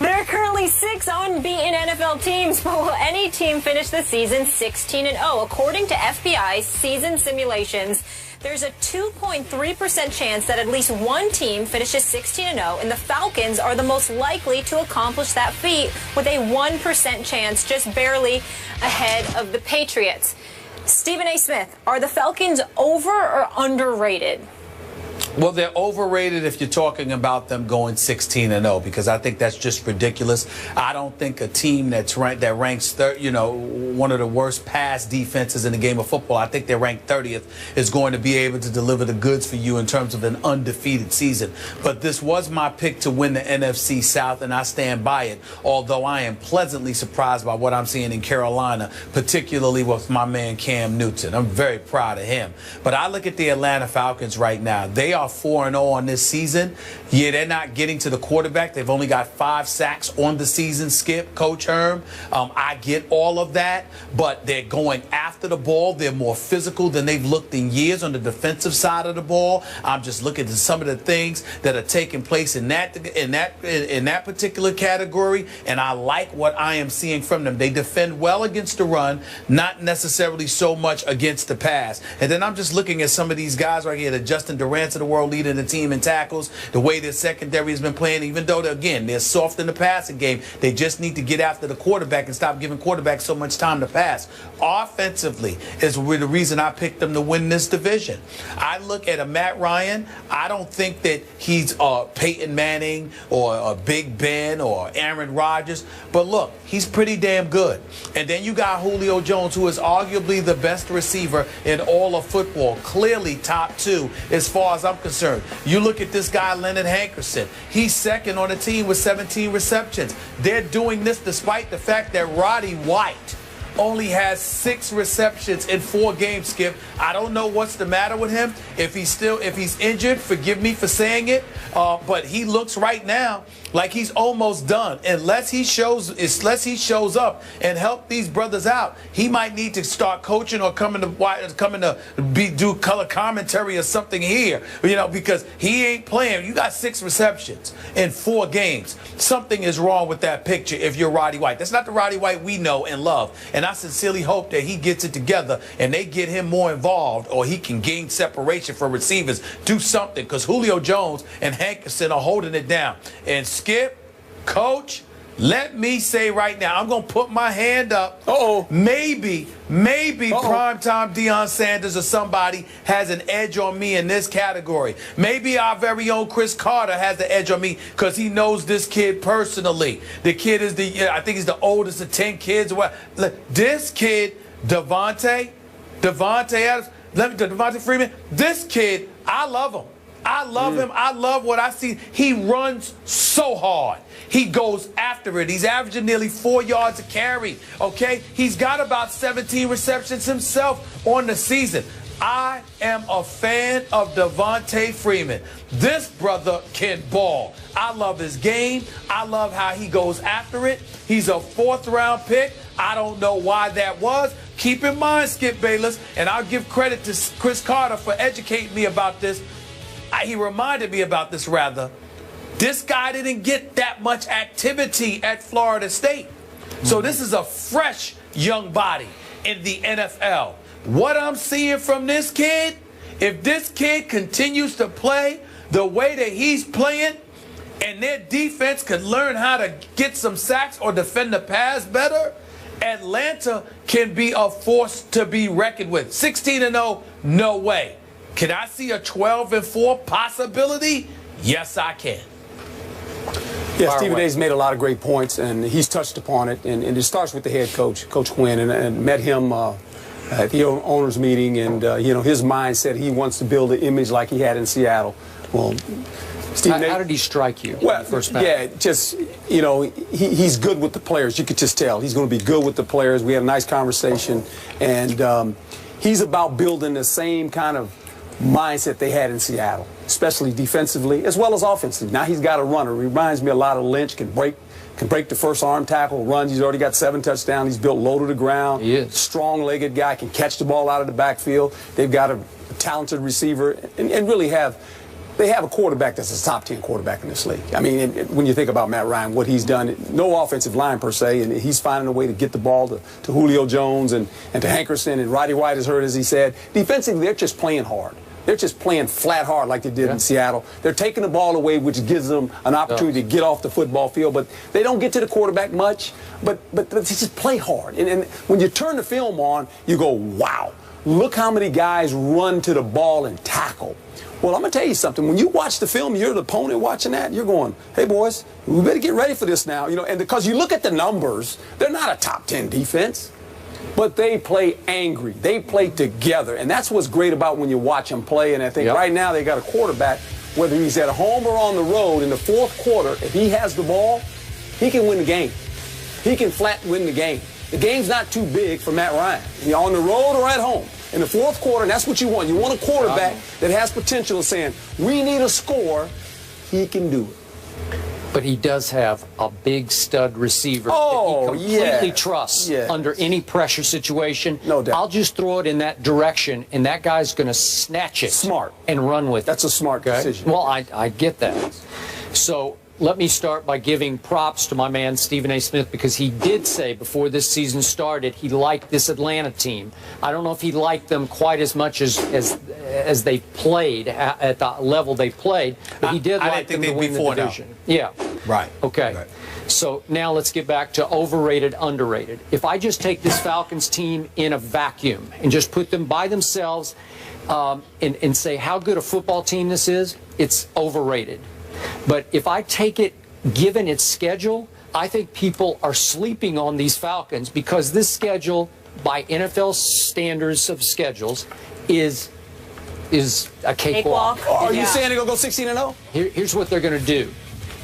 There are currently 6 unbeaten NFL teams, but will any team finish the season 16-0? According to FBI's season simulations, there's a 2.3% chance that at least one team finishes 16-0, and the Falcons are the most likely to accomplish that feat with a 1% chance, just barely ahead of the Patriots. Stephen A. Smith, are the Falcons over or underrated? Well, they're overrated if you're talking about them going 16-0, because I think that's just ridiculous. I don't think a team that ranks one of the worst pass defenses in the game of football, I think they're ranked 30th, is going to be able to deliver the goods for you in terms of an undefeated season. But this was my pick to win the NFC South, and I stand by it, although I am pleasantly surprised by what I'm seeing in Carolina, particularly with my man Cam Newton. I'm very proud of him. But I look at the Atlanta Falcons right now. They are 4-0 on this season. Yeah, they're not getting to the quarterback. They've only got 5 sacks on the season, Skip, Coach Herm. I get all of that, but they're going after the ball. They're more physical than they've looked in years on the defensive side of the ball. I'm just looking at some of the things that are taking place in that particular category, and I like what I am seeing from them. They defend well against the run, not necessarily so much against the pass. And then I'm just looking at some of these guys right here, the Justin Durant's of the world leading the team in tackles, the way their secondary has been playing, even though, again, they're soft in the passing game. They just need to get after the quarterback and stop giving quarterbacks so much time to pass. Offensively is the reason I picked them to win this division. I look at a Matt Ryan. I don't think that he's Peyton Manning or Big Ben or Aaron Rodgers, but look, he's pretty damn good. And then you got Julio Jones, who is arguably the best receiver in all of football, clearly top 2 as far as I'm concerned. You look at this guy, Leonard Hankerson. He's second on the team with 17 receptions. They're doing this despite the fact that Roddy White only has 6 receptions in 4 games, Skip. I don't know what's the matter with him. If he's injured, forgive me for saying it, but he looks right now like he's almost done. Unless he shows up and help these brothers out, he might need to start coaching or coming to do color commentary or something here, because he ain't playing. You got 6 receptions in 4 games. Something is wrong with that picture if you're Roddy White. That's not the Roddy White we know and love. And I sincerely hope that he gets it together and they get him more involved, or he can gain separation for receivers. Do something, because Julio Jones and Hankerson are holding it down. And Skip, Coach, let me say right now, I'm going to put my hand up. Maybe primetime Deion Sanders or somebody has an edge on me in this category. Maybe our very own Chris Carter has the edge on me because he knows this kid personally. The kid is I think he's the oldest of 10 kids. This kid, Devontae Adams, Devontae Freeman, this kid, I love him. I love him. I love what I see. He runs so hard. He goes after it. He's averaging nearly 4 yards a carry, okay? He's got about 17 receptions himself on the season. I am a fan of Devontae Freeman. This brother can ball. I love his game. I love how he goes after it. He's a 4th-round pick. I don't know why that was. Keep in mind, Skip Bayless, and I'll give credit to Chris Carter for educating me about this. He reminded me about this, rather. This guy didn't get that much activity at Florida State. So this is a fresh young body in the NFL. What I'm seeing from this kid, if this kid continues to play the way that he's playing, and their defense can learn how to get some sacks or defend the pass better, Atlanta can be a force to be reckoned with. 16-0, no way. Can I see a 12-4 possibility? Yes, I can. Yeah, Stephen A's made a lot of great points, and he's touched upon it. And it starts with the head coach, Coach Quinn, and met him at the owners' meeting. And, his mindset, he wants to build an image like he had in Seattle. Well, Stephen how did he strike you? Well, first just, he's good with the players. You could just tell. He's going to be good with the players. We had a nice conversation. And he's about building the same kind of mindset they had in Seattle, especially defensively as well as offensively. Now he's got a runner. He reminds me a lot of Lynch. Can break the first arm tackle, runs. He's already got 7 touchdowns. He's built low to the ground. He is. Strong-legged guy, can catch the ball out of the backfield. They've got a talented receiver and really have they have a quarterback that's a top 10 quarterback in this league. I mean, when you think about Matt Ryan, what he's done, no offensive line per se, and he's finding a way to get the ball to Julio Jones and to Hankerson, and Roddy White is hurt, as he said. Defensively, they're just playing hard. They're just playing flat hard like they did in Seattle. They're taking the ball away, which gives them an opportunity to get off the football field, but they don't get to the quarterback much, but they just play hard. And when you turn the film on, you go, wow, look how many guys run to the ball and tackle. Well, I'm going to tell you something. When you watch the film, you're the opponent watching that, you're going, hey, boys, we better get ready for this now. You know, and because you look at the numbers, they're not a top 10 defense, but they play angry. They play together, and that's what's great about when you watch them play. And I think right now they got a quarterback, whether he's at home or on the road, in the fourth quarter, if he has the ball, he can win the game. He can flat win the game. The game's not too big for Matt Ryan. He's on the road or at home. In the fourth quarter, and that's what you want. You want a quarterback that has potential of saying, we need a score. He can do it. But he does have a big stud receiver that he completely trusts under any pressure situation. No doubt. I'll just throw it in that direction, and that guy's going to snatch it and run with it. That's a smart decision. Well, I get that. So let me start by giving props to my man Stephen A. Smith, because he did say before this season started he liked this Atlanta team. I don't know if he liked them quite as much as they played at the level they played, but he did like them to win the division. Yeah. Right. Okay. Right. So now let's get back to overrated, underrated. If I just take this Falcons team in a vacuum and just put them by themselves and say how good a football team this is, it's overrated. But if I take it, given its schedule, I think people are sleeping on these Falcons, because this schedule, by NFL standards of schedules, is a cakewalk. Are you saying they're going to go 16-0? Here's what they're going to do.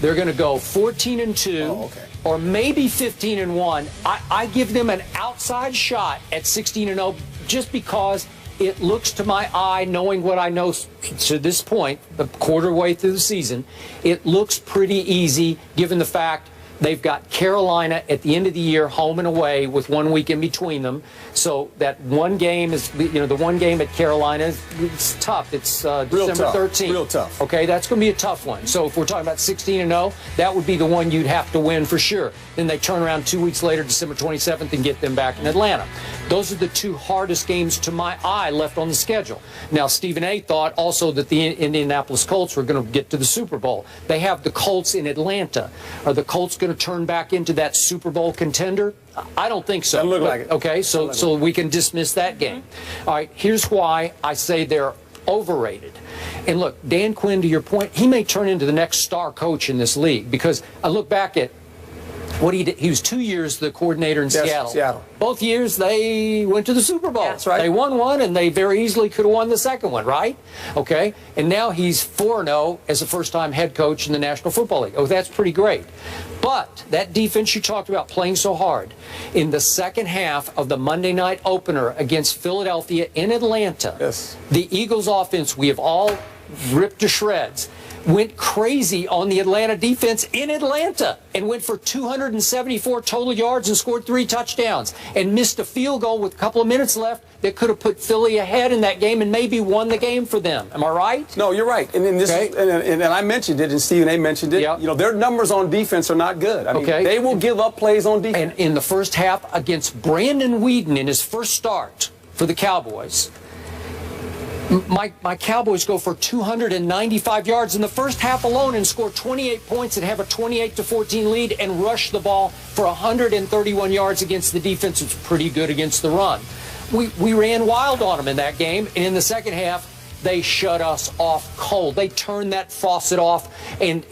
They're going to go 14-2, or maybe 15-1. I give them an outside shot at 16-0 just because it looks to my eye, knowing what I know to this point, the quarter way through the season, it looks pretty easy given the fact they've got Carolina at the end of the year, home and away, with 1 week in between them. So that one game is, the one game at Carolina, it's tough. It's December 13th. Real tough. Okay, that's going to be a tough one. So if we're talking about 16-0, that would be the one you'd have to win for sure. Then they turn around 2 weeks later, December 27th, and get them back in Atlanta. Those are the two hardest games to my eye left on the schedule. Now, Stephen A. thought also that the Indianapolis Colts were going to get to the Super Bowl. They have the Colts in Atlanta. Are the Colts going to turn back into that Super Bowl contender? I don't think so. Doesn't look like it. Okay, so we can dismiss that game. All right, here's why I say they're overrated. And look, Dan Quinn, to your point, he may turn into the next star coach in this league, because I look back at what he did. He was 2 years the coordinator in Seattle. Both years they went to the Super Bowl. That's right. They won one, and they very easily could have won the second one, right? Okay. And now he's 4-0 as a first-time head coach in the National Football League. Oh, that's pretty great. But that defense you talked about playing so hard, in the second half of the Monday night opener against Philadelphia in Atlanta, the Eagles' offense, we have all ripped to shreds, went crazy on the Atlanta defense in Atlanta and went for 274 total yards and scored 3 touchdowns and missed a field goal with a couple of minutes left that could have put Philly ahead in that game and maybe won the game for them. Am I right? No, you're right. And this and I mentioned it, and Stephen A. mentioned it. Yep. You know, their numbers on defense are not good. I mean, they will give up plays on defense. And in the first half against Brandon Whedon in his first start for the Cowboys, my Cowboys go for 295 yards in the first half alone and score 28 points and have a 28-14 lead and rush the ball for 131 yards against the defense. It's pretty good against the run. We ran wild on them in that game, and in the second half, they shut us off cold. They turned that faucet off and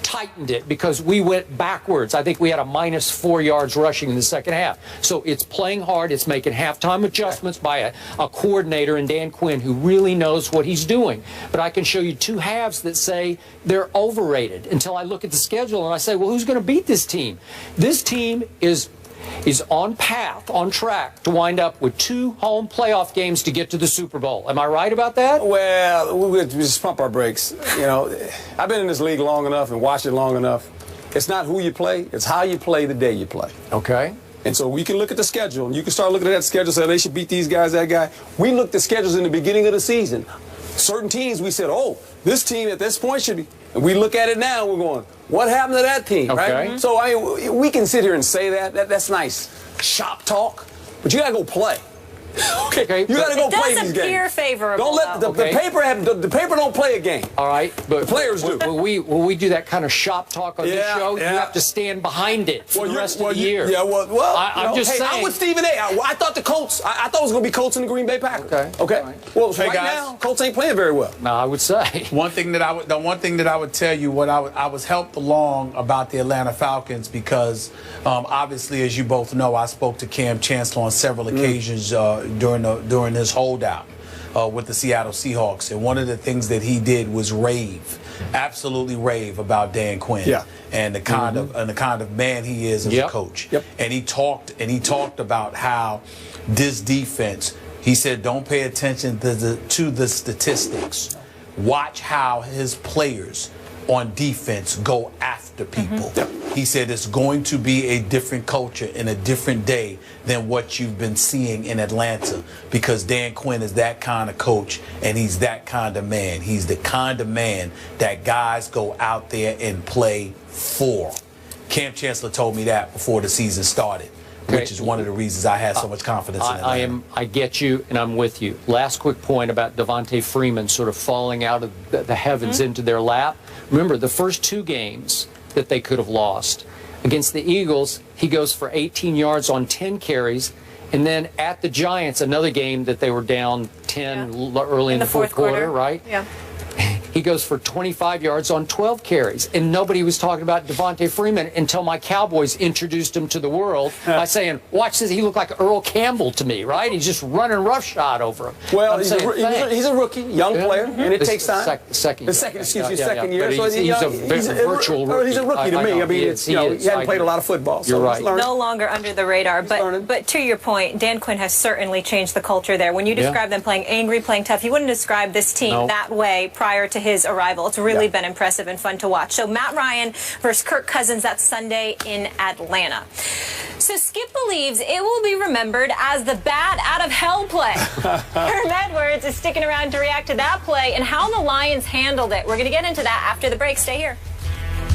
tightened it because we went backwards. I think we had a -4 yards rushing in the second half. So it's playing hard. It's making halftime adjustments by a coordinator in Dan Quinn who really knows what he's doing. But I can show you two halves that say they're overrated until I look at the schedule and I say, well, who's going to beat this team? This team is on track to wind up with 2 home playoff games to get to the Super Bowl. Am I right about that? Well, we just pump our brakes. You know, I've been in this league long enough and watched it long enough. It's not who you play, it's how you play the day you play. Okay. And so we can look at the schedule, and you can start looking at that schedule, say they should beat these guys, that guy. We looked at schedules in the beginning of the season. certain teams, we said, oh, this team at this point should be. And we look at it now, we're going, what happened to that team, right? So I mean, we can sit here and say that. That's nice shop talk, but you got to go play. Okay, you got to go play these games. It does appear favorable. Don't let the paper don't play a game. All right, but the players do. Will we do that kind of shop talk on this show? You have to stand behind it for the rest of the year. Yeah, I'm just saying. I'm with Stephen A. I thought the Colts. I thought it was going to be Colts and the Green Bay Packers. Okay. Right. Well, right now, Colts ain't playing very well. No, I would say the one thing that I would tell you, I was helped along about the Atlanta Falcons because obviously, as you both know, I spoke to Cam Chancellor on several occasions during his holdout with the Seattle Seahawks, and one of the things that he did was absolutely rave about Dan Quinn and the kind of man he is as a coach. And he talked about how this defense. He said, don't pay attention to the statistics. Watch how his players on defense go after people. He said it's going to be a different culture and a different day than what you've been seeing in Atlanta because Dan Quinn is that kind of coach and he's that kind of man. He's the kind of man that guys go out there and play for. Cam Chancellor told me that before the season started, which is one of the reasons I had so much confidence in Atlanta. I get you, and I'm with you. Last quick point about Devontae Freeman sort of falling out of the heavens into their lap. Remember, the first two games that they could have lost. Against the Eagles, he goes for 18 yards on 10 carries. And then at the Giants, another game that they were down 10 early in the fourth quarter, right? Yeah. He goes for 25 yards on 12 carries. And nobody was talking about Devontae Freeman until my Cowboys introduced him to the world by saying, watch this, he looked like Earl Campbell to me, right? He's just running roughshot over him. Well, he's a rookie, young player, and it takes time. Second year. So he's a virtual rookie. He's a rookie to me. I mean, he hadn't played a lot of football. You're right. No longer under the radar. But to your point, Dan Quinn has certainly changed the culture there. When you describe them playing angry, playing tough, you wouldn't describe this team that way prior to his arrival. It's really been impressive and fun to watch. So Matt Ryan versus Kirk Cousins, that's Sunday in Atlanta. So Skip believes it will be remembered as the bat out of hell play. Herm Edwards is sticking around to react to that play and how the Lions handled it. We're going to get into that after the break. Stay here.